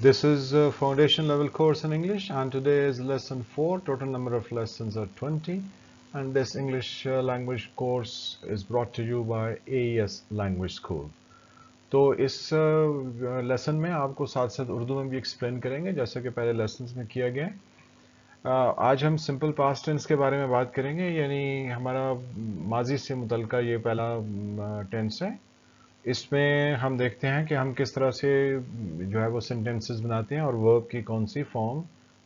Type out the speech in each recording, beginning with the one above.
This is a foundation level course in English, and today is lesson 4. Total number of lessons are 20, and this English language course is brought to you by AES Language School. तो इस lesson में आपको साथ साथ उर्दू में भी explain करेंगे जैसे कि पहले लेसन्स में किया गया है। आज हम सिंपल पास्ट टेंस के बारे में बात करेंगे, यानी हमारा माजी से मुतल्लिका ये पहला टेंस है। इसमें हम देखते हैं कि हम किस तरह से जो है वो सेंटेंसेस बनाते हैं और वर्ब की कौन सी फॉर्म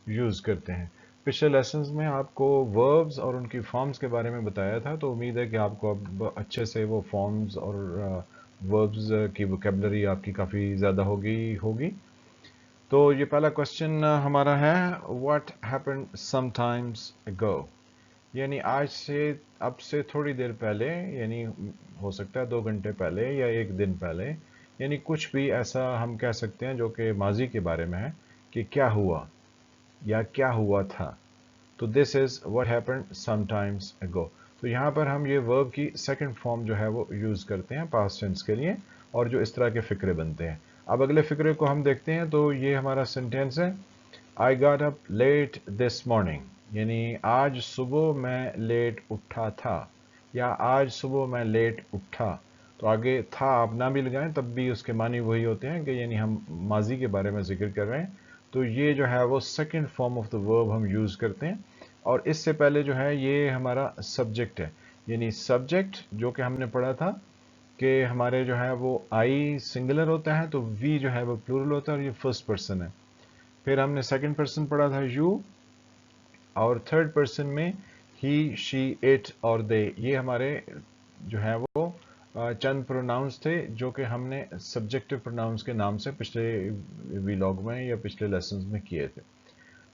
यूज़ करते हैं। पिछले लेसन्स में आपको वर्ब्स और उनकी फॉर्म्स के बारे में बताया था, तो उम्मीद है कि आपको अब अच्छे से वो फॉर्म्स और वर्ब्स की वोकेबलरी आपकी काफ़ी ज़्यादा होगी। तो ये पहला क्वेश्चन हमारा है, व्हाट हैपेंड समटाइम्स अगो, यानी आज से अब से थोड़ी देर पहले, यानी हो सकता है 2 घंटे पहले या 1 दिन पहले, यानी कुछ भी ऐसा हम कह सकते हैं जो कि माजी के बारे में है कि क्या हुआ या क्या हुआ था। तो this is what happened sometimes ago. तो यहाँ पर हम ये वर्ब की सेकंड फॉर्म जो है वो यूज़ करते हैं पास्ट टेंस के लिए, और जो इस तरह के फ़िक्रे बनते हैं। अब अगले फ़िक्रे को हम देखते हैं। तो ये हमारा सेंटेंस है, I got up let this morning, यानी आज सुबह मैं लेट उठा था, या आज सुबह मैं लेट उठा। तो आगे था आप ना भी लगाएं तब भी उसके मानी वही होते हैं कि यानी हम माजी के बारे में जिक्र कर रहे हैं। तो ये जो है वो second form of the verb हम यूज़ करते हैं। और इससे पहले जो है ये हमारा सब्जेक्ट है, यानी सब्जेक्ट जो कि हमने पढ़ा था कि हमारे जो है वो आई सिंगुलर होता है तो वी जो है वो प्लूरल होता है और ये फर्स्ट पर्सन है। फिर हमने सेकंड पर्सन पढ़ा था यू, और थर्ड पर्सन में ही शी इट और दे। ये हमारे जो है वो चंद प्रोनाउंस थे जो कि हमने सब्जेक्टिव प्रोनाउंस के नाम से पिछले वीलॉग में या पिछले लेसन्स में किए थे।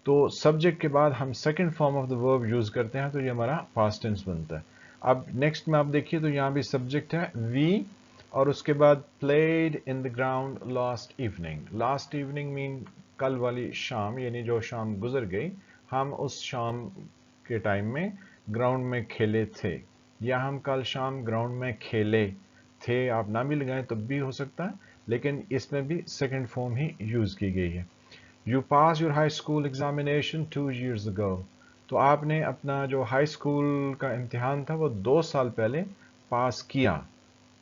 तो सब्जेक्ट के बाद हम second form of the verb use करते हैं, तो ये हमारा पास्ट टेंस बनता है। अब नेक्स्ट में आप देखिए तो यहाँ भी सब्जेक्ट है वी, और उसके बाद played in the ground last evening. Last evening mean कल वाली शाम, यानी जो शाम गुजर गई, हम उस शाम के टाइम में ग्राउंड में खेले थे, या हम कल शाम ग्राउंड में खेले थे। आप ना भी लगाएं तब भी हो सकता है, लेकिन इसमें भी सेकंड फॉर्म ही यूज की गई है। You pass your high school examination 2 years ago। तो आपने अपना जो हाई स्कूल का इम्तिहान था वो 2 साल पहले पास किया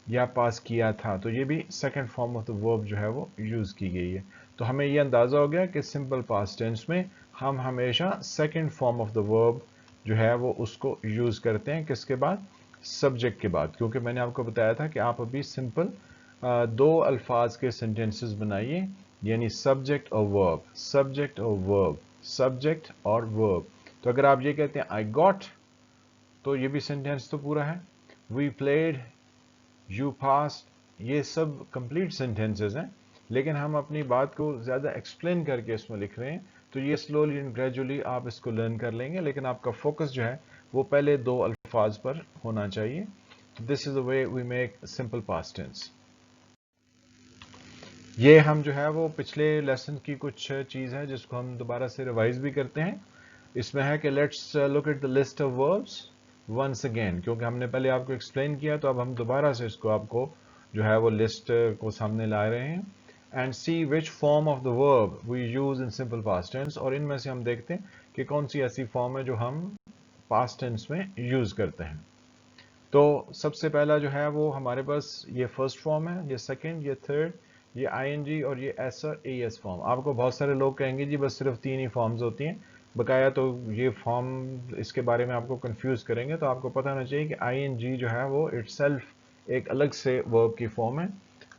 या पास किया था। तो ये भी second form of the verb जो है वो यूज की गई है। तो हमें ये अंदाजा हो गया कि सिंपल पास्ट टेंस में हम हमेशा second form of the verb जो है वो उसको यूज करते हैं, किसके बाद? सब्जेक्ट के बाद। क्योंकि मैंने आपको बताया था कि आप अभी सिंपल दो अल्फाज के सेंटेंसेस बनाइए, यानी सब्जेक्ट और वर्ब, सब्जेक्ट और वर्ब, सब्जेक्ट और वर्ब। तो अगर आप ये कहते हैं आई गॉट, तो ये भी सेंटेंस तो पूरा है। वी प्लेड, यू पास्ट, ये सब कंप्लीट सेंटेंसेस हैं, लेकिन हम अपनी बात को ज़्यादा एक्सप्लेन करके इसमें लिख रहे हैं। तो ये स्लोली एंड ग्रेजुअली आप इसको लर्न कर लेंगे, लेकिन आपका फोकस जो है वो पहले दो अल्फाज पर होना चाहिए। तो this is the way we make simple past tense. ये हम जो है वो पिछले लेसन की कुछ चीज़ है जिसको हम दोबारा से रिवाइज भी करते हैं। इसमें है कि let's look at the list of verbs once again, क्योंकि हमने पहले आपको एक्सप्लेन किया, तो अब हम दोबारा से इसको आपको जो है वो लिस्ट को सामने ला रहे हैं। And see which form of the verb we use in simple past tense, और इनमें से हम देखते हैं कि कौन सी ऐसी फॉर्म है जो हम पास्ट टेंस में यूज करते हैं। तो सबसे पहला जो है वो हमारे पास ये फर्स्ट फॉर्म है, ये सेकंड, ये थर्ड, ये आईएनजी और ये एस और एएस फॉर्म। आपको बहुत सारे लोग कहेंगे जी बस सिर्फ 3 ही फॉर्म्स होती हैं बकाया, तो ये फॉर्म इसके बारे में आपको कंफ्यूज करेंगे। तो आपको पता होना चाहिए कि आईएनजी जो है वो इटसेल्फ एक अलग से वर्ब की फॉर्म है,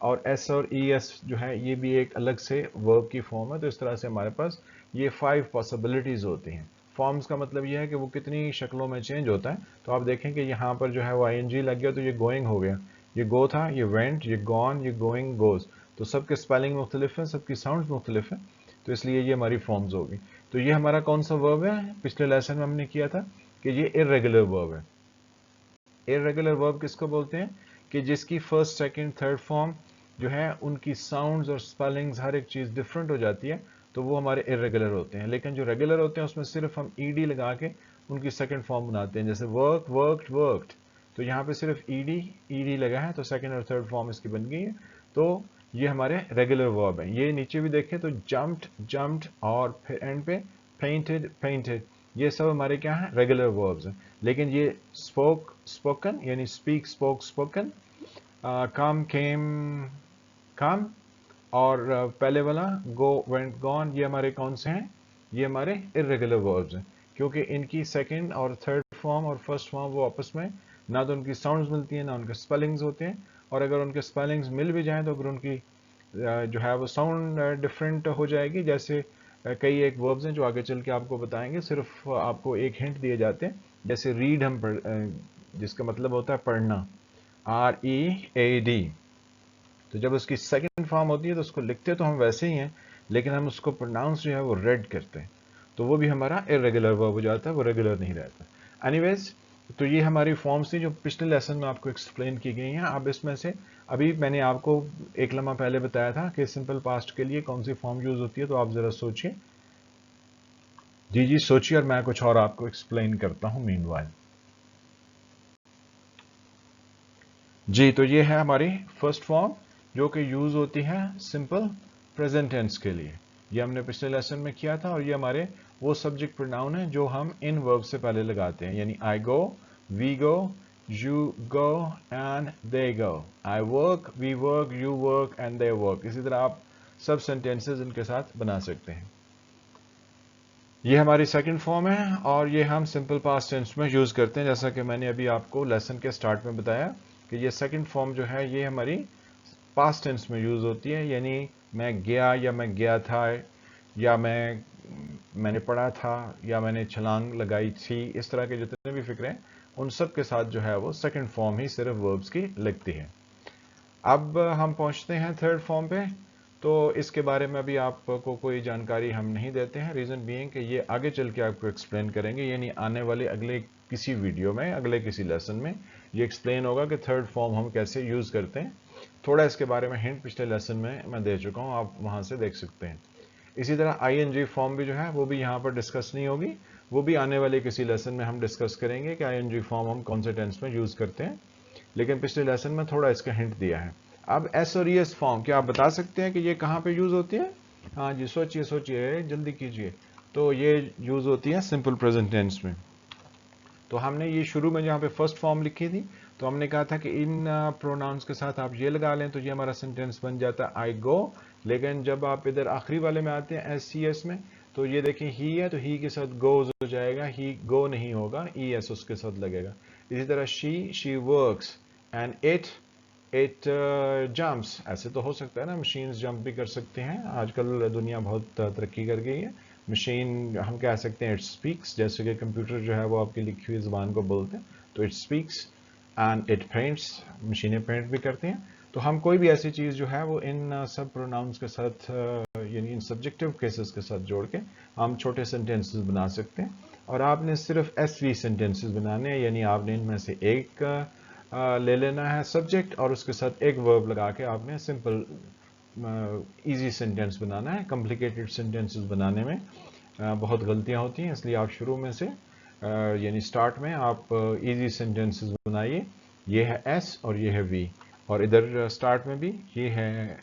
और एस और ईएस जो है ये भी एक अलग से वर्ब की फॉर्म है। तो इस तरह से हमारे पास ये 5 पॉसिबिलिटीज होती हैं। फॉर्म्स का मतलब यह है कि वो कितनी शक्लों में चेंज होता है। तो आप देखें कि यहाँ पर जो है वो आईएनजी लग गया तो ये गोइंग हो गया, ये गो था, ये वेंट, ये गॉन, ये गोइंग, गोज। तो सबके स्पेलिंग मुख्तलिफ है, सबकी साउंड मुख्तलिफ है, तो इसलिए ये हमारी फॉर्म्स होगी। तो ये हमारा कौन सा वर्ब है? पिछले लेसन में हमने किया था कि ये इर्रेगुलर वर्ब है। इर्रेगुलर वर्ब किसको बोलते हैं? कि जिसकी फर्स्ट, सेकंड, थर्ड फॉर्म जो है उनकी साउंड्स और स्पेलिंग्स हर एक चीज़ डिफरेंट हो जाती है, तो वो हमारे इर्रेगुलर होते हैं। लेकिन जो रेगुलर होते हैं उसमें सिर्फ हम ईडी लगा के उनकी सेकंड फॉर्म बनाते हैं, जैसे वर्क, वर्कड, वर्कड। तो यहाँ पे सिर्फ ईडी ईडी लगा है, तो सेकंड और थर्ड फॉर्म इसकी बन गई है। तो ये हमारे रेगुलर वर्ब हैं। ये नीचे भी देखें तो जम्प्ड जम्प्ड और फिर एंड पे पेंटेड पेंटेड, ये सब हमारे क्या हैं, रेगुलर वर्ब्स हैं। लेकिन ये स्पोक स्पोकन यानी स्पीक स्पोक स्पोकन, कम केम कम, और पहले वाला गो वेंट गॉन, ये हमारे कौन से हैं, ये हमारे इर्रेगुलर वर्ब्स हैं, क्योंकि इनकी सेकंड और थर्ड फॉर्म और फर्स्ट फॉर्म वो आपस में ना तो उनकी साउंड्स मिलती हैं ना उनके स्पेलिंग्स होते हैं, और अगर उनके स्पेलिंग्स मिल भी जाएं तो अगर उनकी जो है वो साउंड डिफरेंट हो जाएगी। जैसे कई एक वर्ब्स हैं जो आगे चल के आपको बताएंगे, सिर्फ आपको एक हिंट दिए जाते हैं। जैसे रीड हम जिसका मतलब होता है पढ़ना, READ, तो जब उसकी सेकंड फॉर्म होती है तो उसको लिखते तो हम वैसे ही हैं, लेकिन हम उसको प्रोनाउंस जो है वो रेड करते हैं, तो वो भी हमारा इरेगुलर वर्ब हो जाता है, वो रेगुलर नहीं रहता। एनीवेज, तो ये हमारी फॉर्म्स थी जो पिछले लेसन में आपको एक्सप्लेन की गई हैं। अब इसमें से अभी मैंने आपको एक लम्हा पहले बताया था कि सिंपल पास्ट के लिए कौन सी फॉर्म यूज होती है, तो आप जरा सोचिए। जी जी सोचिए, और मैं कुछ और आपको एक्सप्लेन करता हूं मीनवाइल। जी, तो ये है हमारी फर्स्ट फॉर्म जो कि यूज होती है सिंपल प्रेजेंट टेंस के लिए। ये हमने पिछले लेसन में किया था, और ये हमारे वो सब्जेक्ट प्रोनाउन है जो हम इन वर्ब से पहले लगाते हैं, यानी I go, we go, you go and they go, I work, we work, you work and they work. इसी तरह आप सब सेंटेंसेस इनके साथ बना सकते हैं। ये हमारी सेकंड फॉर्म है, और ये हम सिंपल पास्ट टेंस में यूज करते हैं, जैसा कि मैंने अभी आपको लेसन के स्टार्ट में बताया कि ये सेकंड फॉर्म जो है ये हमारी पास्ट टेंस में यूज होती है, यानी मैं गया या मैं गया था, या मैंने पढ़ा था, या मैंने छलांग लगाई थी, इस तरह के जितने भी फिक्रे हैं उन सब के साथ जो है वो सेकंड फॉर्म ही सिर्फ वर्ब्स की लगती है। अब हम पहुंचते हैं थर्ड फॉर्म पे, तो इसके बारे में अभी आपको कोई जानकारी हम नहीं देते हैं, रीजन बीइंग कि ये आगे चल के आपको एक्सप्लेन करेंगे, यानी आने वाले अगले किसी वीडियो में, अगले किसी लेसन में ये एक्सप्लेन होगा कि थर्ड फॉर्म हम कैसे यूज करते हैं। थोड़ा इसके बारे में हिंट पिछले लेसन में मैं दे चुका हूं, आप वहां से देख सकते हैं। इसी तरह ING फॉर्म भी जो है वो भी यहाँ पर डिस्कस नहीं होगी, वो भी आने वाले किसी लेसन में हम डिस्कस करेंगे कि ING फॉर्म हम कौन से टेंस में यूज करते हैं, लेकिन पिछले लेसन में थोड़ा इसका हिंट दिया है। अब S और ES फॉर्म, क्या आप बता सकते हैं कि ये कहाँ पे यूज होती है? हाँ जी, सोचिए सोचिए, जल्दी कीजिए। तो ये यूज होती है सिंपल प्रेजेंट टेंस में। तो हमने ये शुरू में जहाँ पे फर्स्ट फॉर्म लिखी थी, तो हमने कहा था कि इन प्रोनाउंस के साथ आप ये लगा लें तो ये हमारा सेंटेंस बन जाता है आई गो। लेकिन जब आप इधर आखिरी वाले में आते हैं SCS में, तो ये देखें ही है, तो ही के साथ गोज हो जाएगा, ही गो नहीं होगा, ES उसके साथ लगेगा। इसी तरह she works, and it jumps, ऐसे तो हो सकता है ना, मशीन्स जंप भी कर सकते हैं, आजकल दुनिया बहुत तरक्की कर गई है। मशीन हम कह सकते हैं इट स्पीक्स, जैसे कि कंप्यूटर जो है वो आपकी लिखी हुई ज़बान को बोलते हैं, तो it speaks. And it paints, मशीनें पेंट भी करती हैं। तो हम कोई भी ऐसी चीज़ जो है वो इन सब प्रोनाउंस के साथ यानी इन सब्जेक्टिव केसेस के साथ जोड़ के हम छोटे सेंटेंसेस बना सकते हैं, और आपने सिर्फ SV सेंटेंसेस बनाने हैं, यानी आपने इनमें से एक ले लेना है सब्जेक्ट, और उसके साथ एक वर्ब लगा के आपने सिंपल इजी सेंटेंस बनाना है। कॉम्प्लिकेटेड सेंटेंसेस बनाने में बहुत गलतियां होती हैं, इसलिए आप शुरू में से यानी स्टार्ट में आप इजी सेंटेंसेस बनाइए। ये है S और ये है V, और इधर स्टार्ट में भी ये है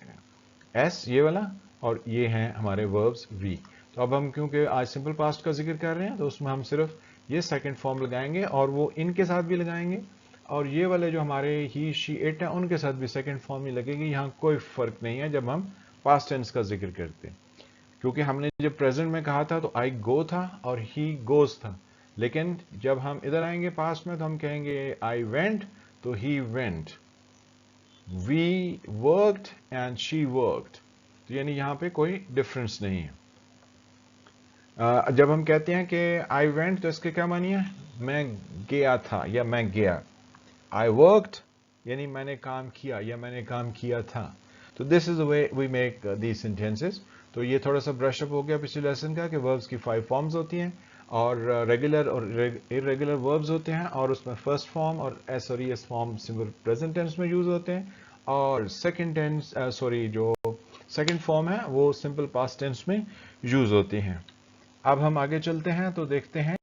S ये वाला, और ये हैं हमारे वर्ब्स V। तो अब हम क्योंकि आज सिंपल पास्ट का जिक्र कर रहे हैं, तो उसमें हम सिर्फ ये सेकंड फॉर्म लगाएंगे, और वो इनके साथ भी लगाएंगे, और ये वाले जो हमारे ही शी इट है उनके साथ भी सेकंड फॉर्म ही लगेगी। यहाँ कोई फर्क नहीं है जब हम पास्ट टेंस का जिक्र करते हैं, क्योंकि हमने जब प्रेजेंट में कहा था तो आई गो था और ही गोज था, लेकिन जब हम इधर आएंगे पास्ट में तो हम कहेंगे आई वेंट, तो he went, we worked and she worked, तो यानी यहाँ पे कोई डिफरेंस नहीं है। जब हम कहते हैं कि आई वेंट, तो इसके क्या मानी है, मैं गया था या मैं गया। आई वर्कड यानी मैंने काम किया या मैंने काम किया था। तो this is the way we make these sentences. तो ये थोड़ा सा ब्रशअप हो गया पिछले लेसन का कि वर्ब्स की 5 फॉर्म्स होती हैं, और रेगुलर और इरेगुलर वर्ब्स होते हैं, और उसमें फर्स्ट फॉर्म और S और ES form simple present tense में यूज होते हैं, और सेकंड टेंस जो सेकंड फॉर्म है वो सिंपल पास्ट टेंस में यूज होती हैं। अब हम आगे चलते हैं तो देखते हैं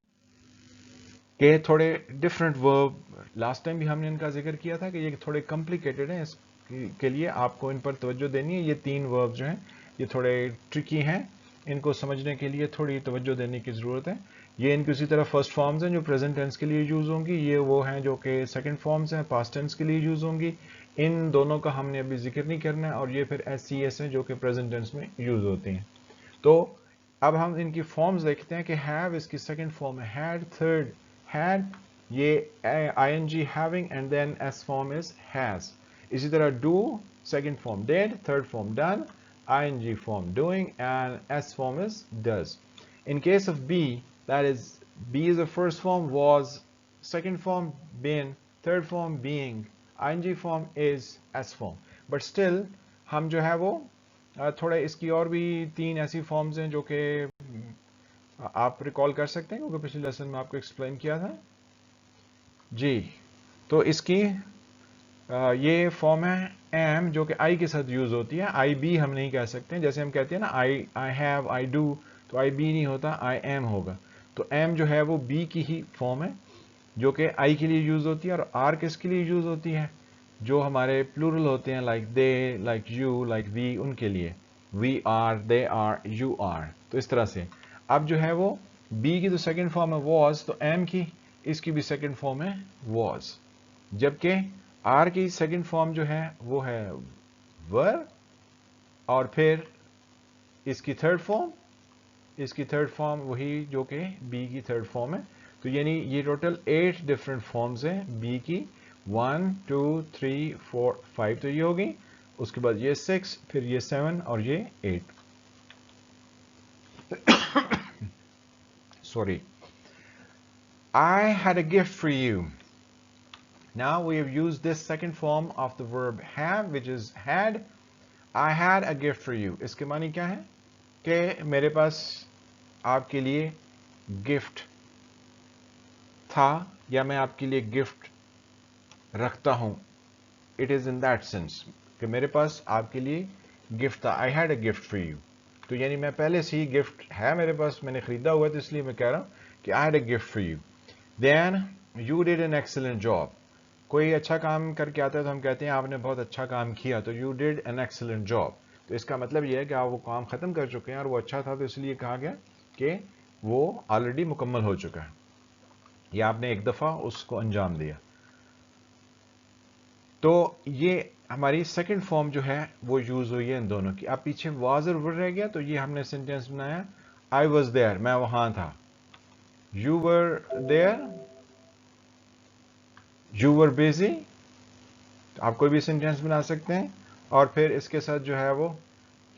कि थोड़े डिफरेंट वर्ब, लास्ट टाइम भी हमने इनका जिक्र किया था कि ये थोड़े कॉम्प्लिकेटेड हैं, के लिए आपको इन पर तवज्जो देनी है। ये 3 वर्ब जो हैं ये थोड़े ट्रिकी हैं, इनको समझने के लिए थोड़ी तवज्जो देने की ज़रूरत है। ये इनकी उसी तरह फर्स्ट फॉर्म्स हैं जो प्रेजेंट टेंस के लिए यूज़ होंगी, ये वो हैं जो कि सेकंड फॉर्म्स हैं पास्ट टेंस के लिए यूज़ होंगी। इन दोनों का हमने अभी जिक्र नहीं करना है। और ये फिर SCS हैं जो कि प्रेजेंट टेंस में यूज़ होती हैं। तो अब हम इनकी फॉर्म्स देखते हैं कि हैव इसकी सेकंड फॉर्म है हैड, थर्ड हैड, ये ING having, and then S form is has. इसी तरह do second form did, third form done, ING form doing, and S form is does. In case of be, that is be is the first form, was second form, been third form, being, ING form is S form. But still हम जो है वो थोड़ा इसकी और भी 3 ऐसी forms हैं जो कि आप रिकॉल कर सकते हैं क्योंकि पिछले लेसन में आपको एक्सप्लेन किया था जी। तो इसकी ये फॉर्म है एम जो कि आई के साथ यूज होती है। आई बी हम नहीं कह सकते, जैसे हम कहते हैं ना आई हैव, आई डू, तो आई बी नहीं होता, आई एम होगा। तो एम जो है वो बी की ही फॉर्म है जो कि आई के लिए यूज होती है। और आर किसके लिए यूज होती है? जो हमारे प्लूरल होते हैं like they, like you, like we, उनके लिए। We are, they are, you are, तो इस तरह से। अब जो है वो बी की तो सेकेंड फॉर्म है वॉज, तो एम की इसकी भी सेकेंड फॉर्म है वॉज, जबकि आर की सेकंड फॉर्म जो है वो है वर, और फिर इसकी थर्ड फॉर्म वही जो कि बी की थर्ड फॉर्म है। तो यानी ये टोटल 8 डिफरेंट फॉर्म्स हैं बी की, 1 2 3 4 5, तो ये होगी। उसके बाद ये 6, फिर ये 7 और ये 8। Sorry. I had a gift for you. Now we have used this second form of the verb have, which is had. I had a gift for you. इसके मानी क्या है कि मेरे पास आपके लिए गिफ्ट था, या मैं आपके लिए गिफ्ट रखता हूं। It is in that sense कि मेरे पास आपके लिए गिफ्ट था। आई had a gift for you, तो यानी मैं पहले से ही गिफ्ट है मेरे पास, मैंने खरीदा हुआ, तो इसलिए मैं कह रहा हूं कि I had a gift for you. Then you did an excellent job. कोई अच्छा काम करके आता है तो हम कहते हैं आपने बहुत अच्छा काम किया, तो you did an excellent job. तो इसका मतलब यह है कि आप वो काम खत्म कर चुके हैं और वो अच्छा था, तो इसलिए कहा गया कि वो ऑलरेडी मुकम्मल हो चुका है, या आपने एक दफा उसको अंजाम दिया। तो ये हमारी सेकंड फॉर्म जो है वो यूज हुई है इन दोनों की। अब पीछे वाज और वर रह गया, तो ये हमने सेंटेंस बनाया आई वॉज देयर, मैं वहां था। You were there, you were busy, आप कोई भी सेंटेंस बना सकते हैं। और फिर इसके साथ जो है वो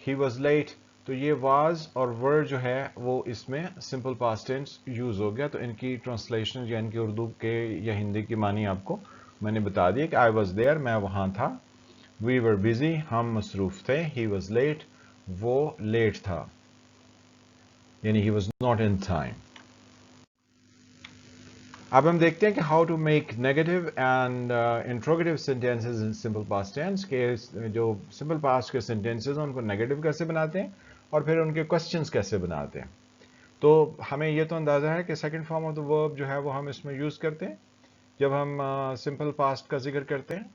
ही वॉज लेट, तो ये वाज और वर जो है वो इसमें सिंपल पास्ट टेंस यूज हो गया। तो इनकी ट्रांसलेशन या इनकी उर्दू के या हिंदी की मानी आपको मैंने बता दिया कि आई वॉज देयर, मैं वहां था। वी वर बिजी, हम मसरूफ थे। ही वॉज लेट, वो लेट था, यानी he was not in time. अब हम देखते हैं कि how to make negative and interrogative sentences in simple past tense के। जो सिंपल पास्ट के सेंटेंसेस हैं उनको नेगेटिव कैसे बनाते हैं और फिर उनके क्वेश्चंस कैसे बनाते हैं। तो हमें यह तो अंदाजा है कि second form of the verb जो है वो हम इसमें यूज करते हैं जब हम सिंपल पास्ट का जिक्र करते हैं।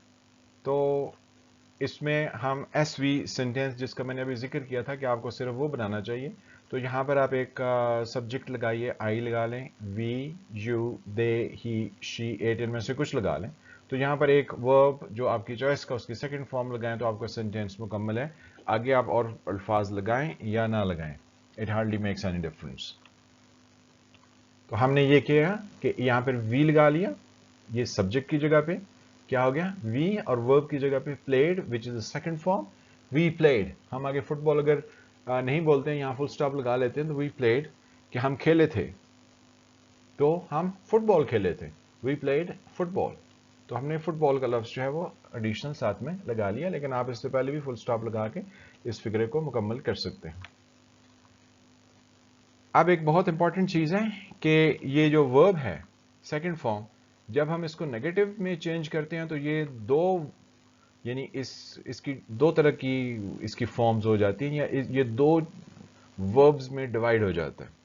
तो इसमें हम SV सेंटेंस, जिसका मैंने अभी जिक्र किया था कि आपको सिर्फ वो बनाना चाहिए, तो यहाँ पर आप एक सब्जेक्ट लगाइए, आई लगा लें, we, you, they, he, she, it, इनमें से कुछ लगा लें। तो यहाँ पर एक वर्ब जो आपकी चॉइस का उसकी सेकंड फॉर्म लगाएं तो आपका सेंटेंस मुकम्मल है। आगे आप और अल्फाज लगाएं या ना लगाएं, it hardly makes any difference. तो हमने ये किया कि यहाँ पर वी लगा लिया, ये सब्जेक्ट की जगह पे क्या हो गया वी, और वर्ब की जगह पे played, which is the second form. We played, हम आगे फुटबॉल अगर नहीं बोलते हैं, यहाँ फुल स्टॉप लगा लेते हैं, तो वी प्लेड कि हम खेले थे, तो हम फुटबॉल खेले थे, वी प्लेड फुटबॉल। तो हमने फुटबॉल का लफ्ज जो है वो एडिशनल साथ में लगा लिया, लेकिन आप इससे पहले भी फुल स्टॉप लगा के इस फिक्रे को मुकम्मल कर सकते हैं। अब एक बहुत इंपॉर्टेंट चीज है कि ये जो वर्ब है सेकंड फॉर्म, जब हम इसको नेगेटिव में चेंज करते हैं तो ये दो, यानी इसकी दो तरह की इसकी फॉर्म्स हो जाती हैं, या ये दो वर्ब्स में डिवाइड हो जाता है।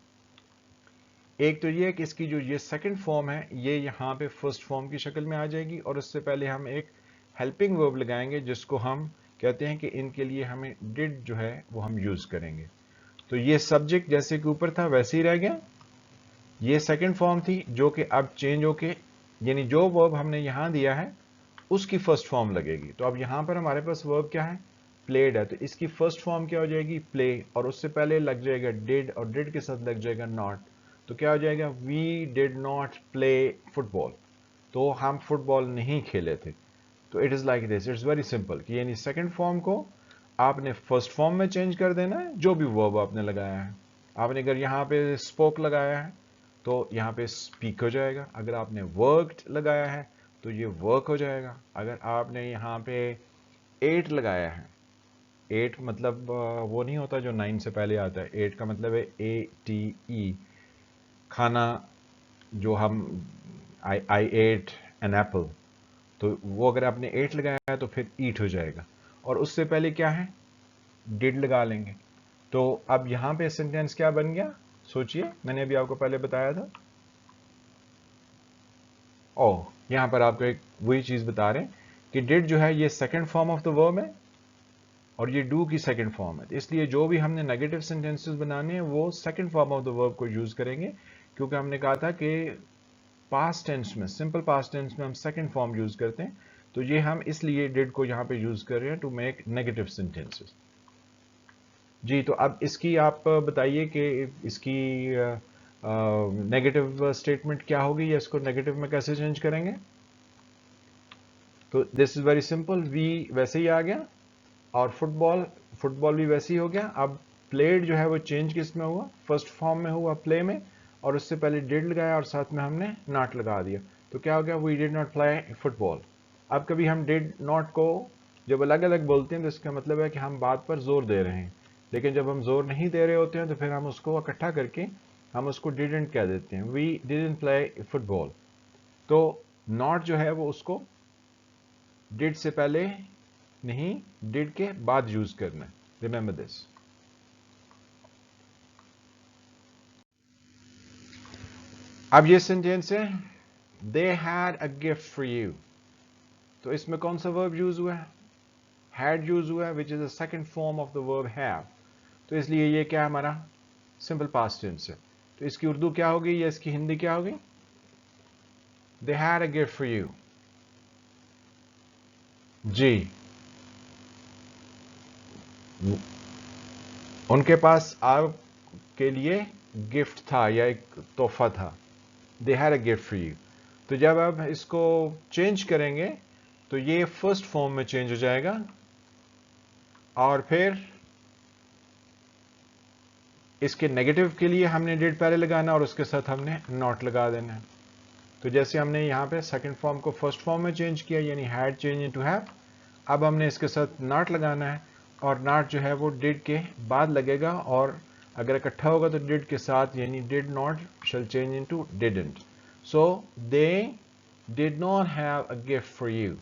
एक तो ये कि इसकी जो ये सेकंड फॉर्म है ये यहाँ पे फर्स्ट फॉर्म की शक्ल में आ जाएगी, और उससे पहले हम एक हेल्पिंग वर्ब लगाएंगे जिसको हम कहते हैं कि इनके लिए हमें डिड जो है वो हम यूज करेंगे। तो ये सब्जेक्ट जैसे कि ऊपर था वैसे ही रह गया, ये सेकंड फॉर्म थी जो कि अब चेंज होके, यानी जो वर्ब हमने यहां दिया है उसकी फर्स्ट फॉर्म लगेगी। तो अब यहां पर हमारे पास वर्ब क्या है, प्लेड है, तो इसकी फर्स्ट फॉर्म क्या हो जाएगी, प्ले, और उससे पहले लग जाएगा डिड, और डिड के साथ लग जाएगा नॉट। तो क्या हो जाएगा, we did not play football, तो हम फुटबॉल नहीं खेले थे। तो it is like this, it's very simple कि यानी सेकंड फॉर्म को आपने फर्स्ट फॉर्म में चेंज कर देना है, जो भी वर्ब आपने लगाया है। आपने अगर यहाँ पे स्पोक लगाया है तो यहाँ पे स्पीक हो जाएगा, अगर आपने वर्कड लगाया है तो ये वर्क हो जाएगा, अगर आपने यहाँ पे एट लगाया है, एट मतलब वो नहीं होता जो 9 से पहले आता है, एट का मतलब है ATE, खाना, जो हम आई एट एन एप्पल, तो वो अगर आपने एट लगाया है तो फिर ईट हो जाएगा, और उससे पहले क्या है, डिड लगा लेंगे। तो अब यहां पे सेंटेंस क्या बन गया, सोचिए, मैंने अभी आपको पहले बताया था। ओह, यहां पर आपको एक वही चीज बता रहे हैं कि डिड जो है ये second form of the verb है और ये डू की सेकंड फॉर्म है, इसलिए जो भी हमने नेगेटिव सेंटेंसेस बनाने हैं वो second form of the verb को यूज करेंगे, क्योंकि हमने कहा था कि पास्ट टेंस में, सिंपल पास्ट टेंस में हम सेकंड फॉर्म यूज करते हैं। तो ये हम इसलिए डिड को यहां पे यूज कर रहे हैं टू मेक नेगेटिव सेंटेंसेस। जी, तो अब इसकी आप बताइए कि इसकी नेगेटिव स्टेटमेंट क्या होगी, या इसको नेगेटिव में कैसे चेंज करेंगे। तो this is very simple, we वैसे ही आ गया, और फुटबॉल, फुटबॉल भी वैसे ही हो गया। अब प्लेड जो है वो चेंज किस में हुआ, फर्स्ट फॉर्म में हुआ, प्ले में, और उससे पहले डिड लगाया और साथ में हमने नॉट लगा दिया। तो क्या हो गया, we did not play football. अब कभी हम डिड नॉट को जब अलग अलग बोलते हैं तो इसका मतलब है कि हम बात पर जोर दे रहे हैं, लेकिन जब हम जोर नहीं दे रहे होते हैं तो फिर हम उसको इकट्ठा करके हम उसको डिडंट कह देते हैं, वी डिडंट प्ले फुटबॉल। तो नॉट जो है वो उसको डिड से पहले नहीं, डिड के बाद यूज करना है, रिमेंबर दिस। अब ये सेंटेंस है, दे had a gift for you, तो इसमें कौन सा वर्ब यूज हुआ है, हैड यूज हुआ है, विच is the second form of the verb have. तो इसलिए ये क्या है, हमारा सिंपल पास्ट टेंस है। तो इसकी उर्दू क्या होगी या इसकी हिंदी क्या होगी, they had a gift for you. जी, उनके पास आपके लिए गिफ्ट था या एक तोहफा था, दे had a gift for you. तो जब आप इसको चेंज करेंगे तो ये फर्स्ट फॉर्म में चेंज हो जाएगा, और फिर इसके नेगेटिव के लिए हमने डिड पहले लगाना और उसके साथ हमने नॉट लगा देना है। तो जैसे हमने यहां पे सेकंड फॉर्म को फर्स्ट फॉर्म में चेंज किया, यानी हैड चेंज इनटू हैव, अब हमने इसके साथ नॉट लगाना है, और नॉट जो है वो डिड के बाद लगेगा, और अगर इकट्ठा होगा तो डिड के साथ, यानी did not shell change into didn't. So they did not have a gift for you,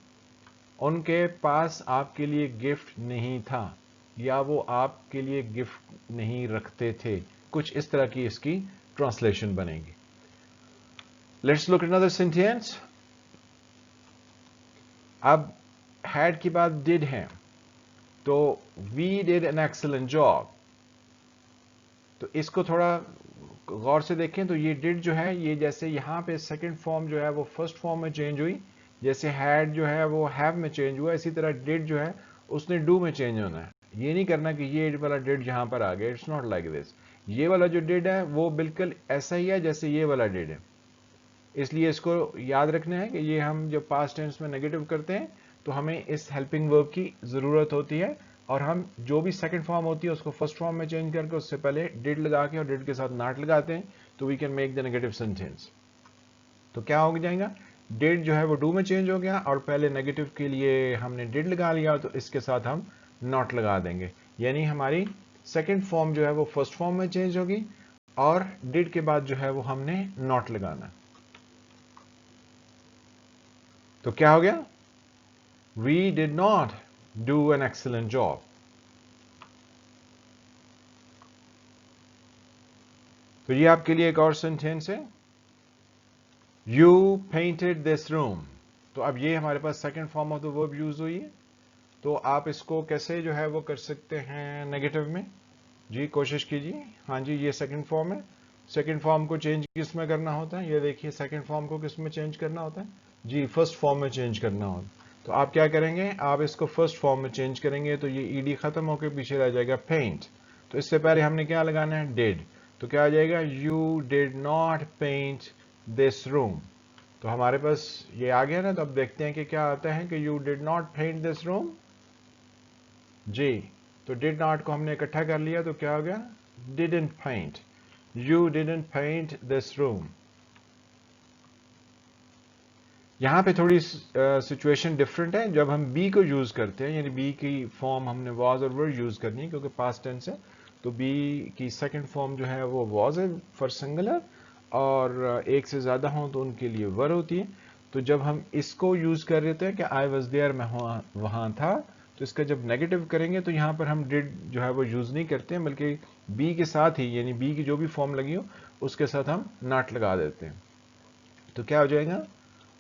उनके पास आपके लिए गिफ्ट नहीं था, या वो आपके लिए गिफ्ट नहीं रखते थे, कुछ इस तरह की इसकी ट्रांसलेशन बनेगी। Let's look at another sentence. अब हैड के बाद डिड है, तो we did an excellent job. तो इसको थोड़ा गौर से देखें, तो ये डिड जो है ये जैसे यहां पे सेकंड फॉर्म जो है वो फर्स्ट फॉर्म में चेंज हुई, जैसे हैड जो है वो हैव में चेंज हुआ, इसी तरह डिड जो है उसने डू में चेंज होना है। ये नहीं करना कि ये वाला डिड यहां पर आ गया, इट्स नॉट लाइक दिस। ये वाला जो डिड है वो बिल्कुल ऐसा ही है जैसे ये वाला डिड है, इसलिए इसको याद रखना है कि ये हम जब पास्ट टेंस में नेगेटिव करते हैं तो हमें इस हेल्पिंग वर्ब की जरूरत होती है, और हम जो भी सेकंड फॉर्म होती है उसको फर्स्ट फॉर्म में चेंज करके उससे पहले डिड लगा के और डिड के साथ नॉट लगाते हैं, तो we can make the negative sentence. तो क्या हो जाएगा, डिड जो है वो डू में चेंज हो गया, और पहले नेगेटिव के लिए हमने डिड लगा लिया, तो इसके साथ हम नॉट लगा देंगे, यानी हमारी सेकंड फॉर्म जो है वो फर्स्ट फॉर्म में चेंज होगी, और डिड के बाद जो है वो हमने नॉट लगाना। तो क्या हो गया, we did not do an excellent job. तो ये आपके लिए एक और सेंटेंस है, यू पेंटेड दिस रूम, तो अब ये हमारे पास second form of the verb use हुई है। तो आप इसको कैसे जो है वो कर सकते हैं नेगेटिव में? जी कोशिश कीजिए। हाँ जी, ये सेकंड फॉर्म है। सेकंड फॉर्म को चेंज किस में करना होता है? ये देखिए, सेकंड फॉर्म को किस में चेंज करना होता है? जी फर्स्ट फॉर्म में चेंज करना होता है। तो आप क्या करेंगे? आप इसको फर्स्ट फॉर्म में चेंज करेंगे तो ये ईडी खत्म होकर पीछे रह जाएगा पेंट। तो इससे पहले हमने क्या लगाना है? डिड। तो क्या आ जाएगा? You did not paint this room. तो हमारे पास ये आ गया ना। तो अब देखते हैं कि क्या आता है कि you did not paint this room. जी, तो डिड नॉट को हमने इकट्ठा कर लिया तो क्या हो गया? Didn't paint. You didn't paint this room. यहां पे थोड़ी सिचुएशन डिफरेंट है जब हम बी को यूज करते हैं, यानी बी की फॉर्म हमने वाज और वर यूज करनी है क्योंकि पास्ट टेंस है। तो बी की सेकंड फॉर्म जो है वो वाज है फॉर सिंगुलर, और एक से ज्यादा हो तो उनके लिए वर होती है। तो जब हम इसको यूज कर रहे थे कि आई वॉज देयर, मैं वहां था, तो इसका जब नेगेटिव करेंगे तो यहां पर हम डिड जो है वो यूज नहीं करते हैं, बल्कि बी के साथ ही, यानी बी की जो भी फॉर्म लगी हो उसके साथ हम नॉट लगा देते हैं। तो क्या हो जाएगा?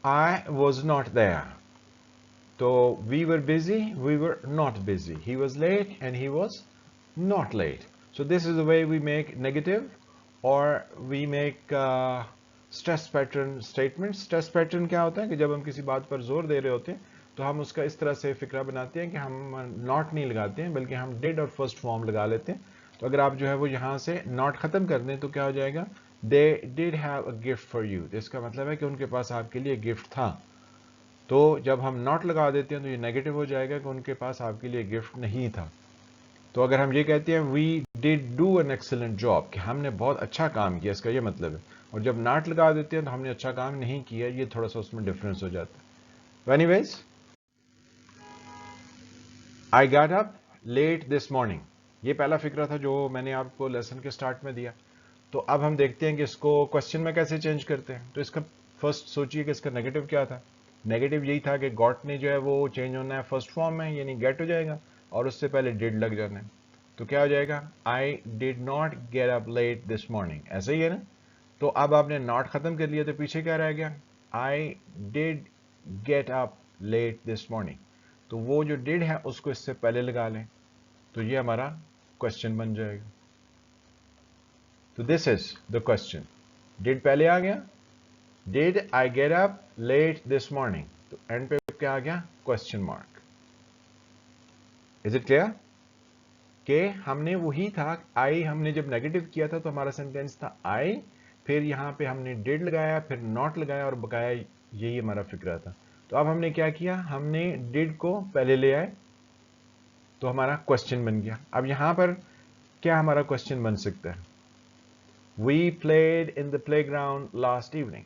I was not there. So we were busy, we were not busy. He was late and he was not late. So this is the way we make negative, or we make stress pattern statements. Stress pattern क्या होता है कि जब हम किसी बात पर जोर दे रहे होते हैं तो हम उसका इस तरह से फिक्रा बनाते हैं कि हम not नहीं लगाते हैं बल्कि हम did और first form लगा लेते हैं। तो अगर आप जो है वो यहाँ से not खत्म कर दें तो क्या हो जाएगा? They did have a gift for you. इसका मतलब है कि उनके पास आपके लिए गिफ्ट था। तो जब हम नॉट लगा देते हैं तो ये नेगेटिव हो जाएगा कि उनके पास आपके लिए गिफ्ट नहीं था। तो अगर हम ये कहते हैं we did do an excellent job, कि हमने बहुत अच्छा काम किया, इसका ये मतलब है। और जब नॉट लगा देते हैं तो हमने अच्छा काम नहीं किया, ये थोड़ा सा उसमें डिफरेंस हो जाता है। Anyways, I got up let this morning, ये पहला फिक्रा था जो मैंने आपको लेसन के स्टार्ट में दिया। तो अब हम देखते हैं कि इसको क्वेश्चन में कैसे चेंज करते हैं। तो इसका फर्स्ट सोचिए कि इसका नेगेटिव क्या था। नेगेटिव यही था कि गॉट ने जो है वो चेंज होना है फर्स्ट फॉर्म में, यानी गेट हो जाएगा, और उससे पहले डिड लग जाना है। तो क्या हो जाएगा? I did not get up let this morning, ऐसे ही है ना। तो अब आपने नॉट खत्म कर लिया तो पीछे क्या रह गया? I did get up let this morning. तो वो जो डिड है उसको इससे पहले लगा लें तो ये हमारा क्वेश्चन बन जाएगा। तो this is the question. Did पहले आ गया, did I get up let this morning, तो एंड पे क्या आ गया? Question mark. Is it clear? कि हमने वही था, आई हमने जब नेगेटिव किया था तो हमारा सेंटेंस था आई, फिर यहां पे हमने डिड लगाया, फिर नॉट लगाया और बकाया, यही हमारा फिक्रा था। तो अब हमने क्या किया? हमने डिड को पहले ले आए तो हमारा क्वेश्चन बन गया। अब यहां पर क्या हमारा क्वेश्चन बन सकता है? We played in the playground last evening.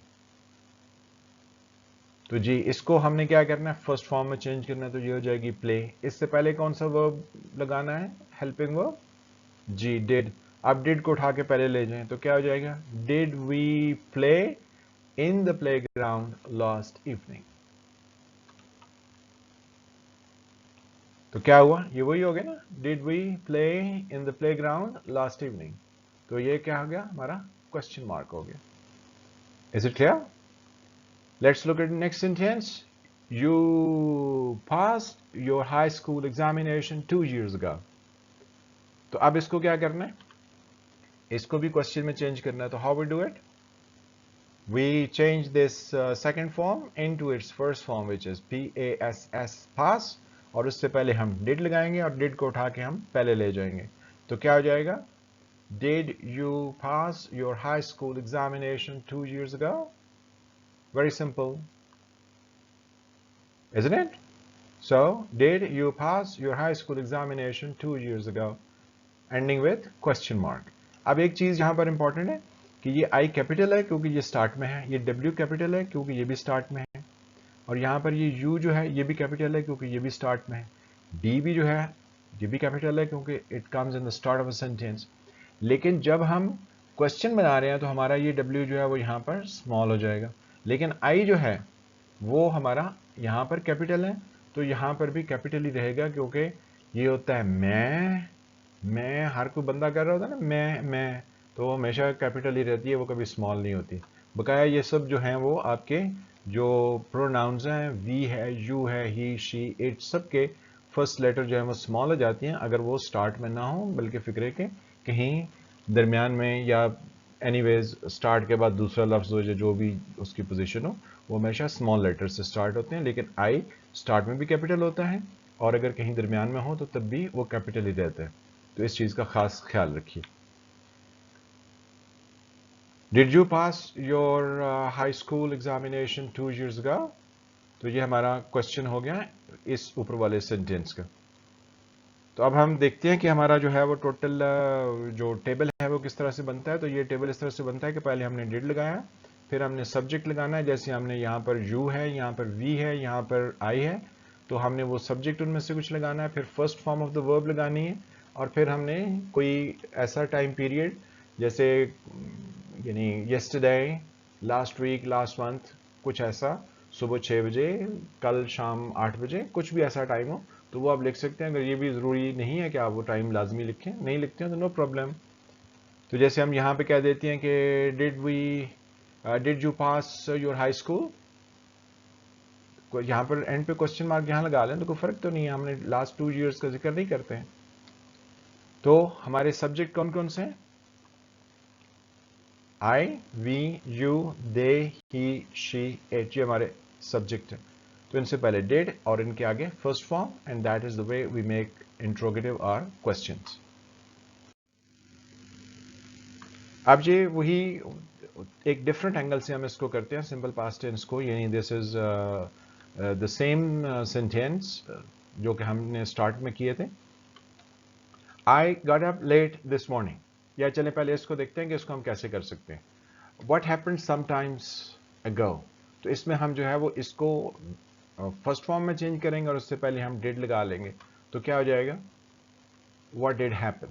तो जी इसको हमने क्या करना है? फर्स्ट फॉर्म में चेंज करना है, तो ये हो जाएगी प्ले। इससे पहले कौन सा वर्ब लगाना है? Helping verb. जी डिड। अब डिड को उठा के पहले ले जाएं तो क्या हो जाएगा? Did we play in the playground last evening. तो क्या हुआ? ये वही हो गया ना, did we play in the playground last evening. तो ये क्या हो गया? हमारा क्वेश्चन मार्क हो गया। Is it clear? Let's look at the next sentence. You passed your high school examination 2 years ago. तो अब इसको क्या करना है? इसको भी क्वेश्चन में चेंज करना है। तो how we do it? We change this second form into its first form, which is PASS, pass, और उससे पहले हम did लगाएंगे और did को उठा के हम पहले ले जाएंगे। तो क्या हो जाएगा? Did you pass your high school examination 2 years ago? Very simple, isn't it? So, did you pass your high school examination 2 years ago? Ending with question mark. अब एक चीज यहां पर इंपॉर्टेंट है कि ये I कैपिटल है क्योंकि ये स्टार्ट में है, ये W कैपिटल है क्योंकि ये भी स्टार्ट में है, और यहां पर ये U जो है ये भी कैपिटल है क्योंकि ये भी स्टार्ट में है, D भी जो है ये भी कैपिटल है क्योंकि it comes in the start of a sentence. लेकिन जब हम क्वेश्चन बना रहे हैं तो हमारा ये W जो है वो यहाँ पर स्मॉल हो जाएगा, लेकिन I जो है वो हमारा यहाँ पर कैपिटल है, तो यहाँ पर भी कैपिटल ही रहेगा क्योंकि ये होता है मैं हर कोई बंदा कर रहा होता है ना, मैं तो हमेशा कैपिटल ही रहती है, वो कभी स्मॉल नहीं होती। बकाया ये सब जो हैं वो आपके जो प्रोनाउंस हैं, वी है, यू है, ही, शी, इट, सबके फर्स्ट लेटर जो है वो स्मॉल हो जाती हैं अगर वो स्टार्ट में ना हो, बल्कि फिक्रे के कहीं दरमियान में या एनीवेज स्टार्ट के बाद दूसरा लफ्ज़ हो, जो भी उसकी पोजीशन हो, वो हमेशा स्मॉल लेटर से स्टार्ट होते हैं। लेकिन आई स्टार्ट में भी कैपिटल होता है और अगर कहीं दरमियान में हो तो तब भी वो कैपिटल ही रहता है। तो इस चीज़ का खास ख्याल रखिए। Did you pass your high school examination 2 years ago? तो ये हमारा क्वेश्चन हो गया इस ऊपर वाले सेंटेंस का। तो अब हम देखते हैं कि हमारा जो है वो टोटल जो टेबल है वो किस तरह से बनता है। तो ये टेबल इस तरह से बनता है कि पहले हमने डिड लगाया, फिर हमने सब्जेक्ट लगाना है, जैसे हमने यहाँ पर यू है, यहाँ पर वी है, यहाँ पर आई है, तो हमने वो सब्जेक्ट उनमें से कुछ लगाना है, फिर first form of the verb लगानी है, और फिर हमने कोई ऐसा टाइम पीरियड जैसे यानी yesterday, last week, last month, कुछ ऐसा, सुबह 6 बजे, कल शाम 8 बजे, कुछ भी ऐसा टाइम हो तो वो आप लिख सकते हैं। अगर ये भी ज़रूरी नहीं है कि आप वो टाइम लाजमी लिखें, नहीं लिखते हैं तो नो प्रॉब्लम। तो जैसे हम यहाँ पे कह देते हैं कि did you pass your high school, यहाँ पर एंड पे क्वेश्चन मार्क यहाँ लगा लें तो कोई फ़र्क तो नहीं है, हमने लास्ट 2 years का जिक्र नहीं करते हैं। तो हमारे सब्जेक्ट कौन कौन से हैं? I, we, you, they, he, she, it, ये हमारे सब्जेक्ट हैं। तो इनसे पहले डिड और इनके आगे first form, and that is the way we make interrogative or questions. अब ये वही एक डिफरेंट एंगल से हम इसको करते हैं सिंपल पास्ट टेंस को, यानी this is the same sentence जो कि हमने स्टार्ट में किए थे। I got up let this morning, या चले पहले इसको देखते हैं कि इसको हम कैसे कर सकते हैं। What happened sometimes ago, तो इसमें हम जो है वो इसको फर्स्ट फॉर्म में चेंज करेंगे और उससे पहले हम डिड लगा लेंगे, तो क्या हो जाएगा? What did happen।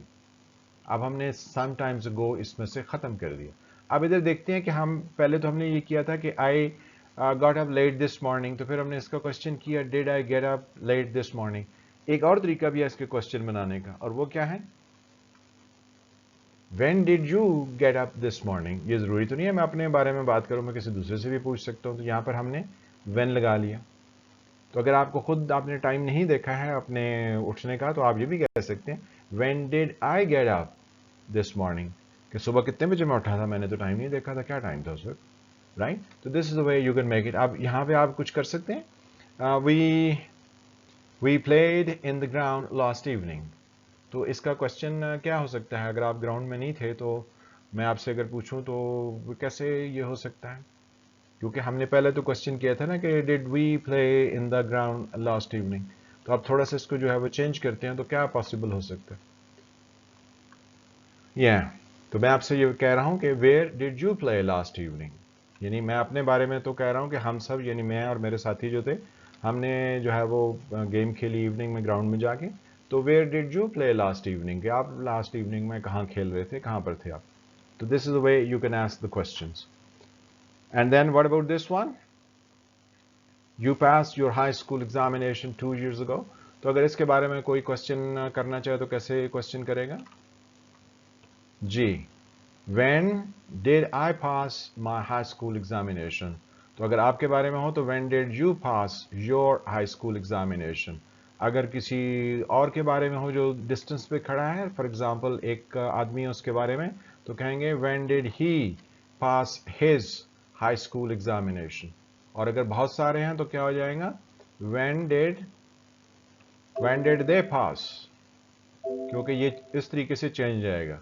अब हमने sometimes ago इसमें से ख़त्म कर दिया। अब इधर देखते हैं कि हम पहले तो हमने ये किया था कि I got up late this morning, तो फिर हमने इसका क्वेश्चन किया did I get up late this morning। एक और तरीका भी है इसके क्वेश्चन बनाने का, और वो क्या है? When did you get up this morning। ये ज़रूरी तो नहीं है मैं अपने बारे में बात करूँ, मैं किसी दूसरे से भी पूछ सकता हूँ। तो यहाँ पर हमने when लगा लिया। तो अगर आपको खुद आपने टाइम नहीं देखा है अपने उठने का, तो आप ये भी कह सकते हैं When did I get up this morning, कि सुबह कितने बजे मैं उठा था, मैंने तो टाइम नहीं देखा था, क्या टाइम था उस वक्त, राइट। तो this is the way you can make it. अब यहाँ पे आप कुछ कर सकते हैं, we played in the ground last evening. तो इसका क्वेश्चन क्या हो सकता है? अगर आप ग्राउंड में नहीं थे तो मैं आपसे अगर पूछूं तो कैसे ये हो सकता है? क्योंकि हमने पहले तो क्वेश्चन किया था ना कि did we play in the ground last evening. तो आप थोड़ा सा इसको जो है वो चेंज करते हैं तो क्या पॉसिबल हो सकता है? तो मैं आपसे ये कह रहा हूं कि where did you play last evening, यानी मैं अपने बारे में तो कह रहा हूं कि हम सब, यानी मैं और मेरे साथी जो थे, हमने जो है वो गेम खेली इवनिंग में ग्राउंड में जाके। तो where did you play last evening, कि आप लास्ट इवनिंग में कहाँ खेल रहे थे, कहाँ पर थे आप? तो this is the way you can ask the questions. And then what about this one, you pass your high school examination 2 years ago। तो अगर इसके बारे में कोई क्वेश्चन करना चाहे तो कैसे क्वेश्चन करेगा? जी, When did I pass my high school examination। तो अगर आपके बारे में हो तो when did you pass your high school examination। अगर किसी और के बारे में हो जो डिस्टेंस पे खड़ा है, फॉर एग्जांपल एक आदमी है उसके बारे में, तो कहेंगे when did he pass his high school examination। और अगर बहुत सारे हैं तो क्या हो जाएगा? when did they pass, क्योंकि ये इस तरीके से चेंज जाएगा।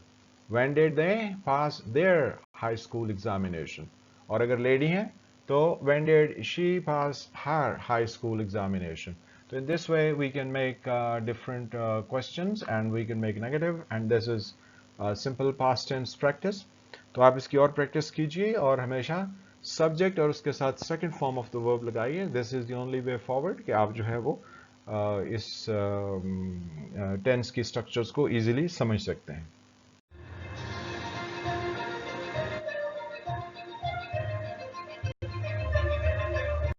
When did they pass their high school examination। और अगर लेडी है तो when did she pass her high school examination। So in this way we can make different questions and we can make negative, and this is simple past tense practice। तो आप इसकी और practice कीजिए और हमेशा subject और उसके साथ second form of the verb लगाइए। This is the only way forward कि आप जो है वो इस टेंस की स्ट्रक्चर्स को इजीली समझ सकते हैं।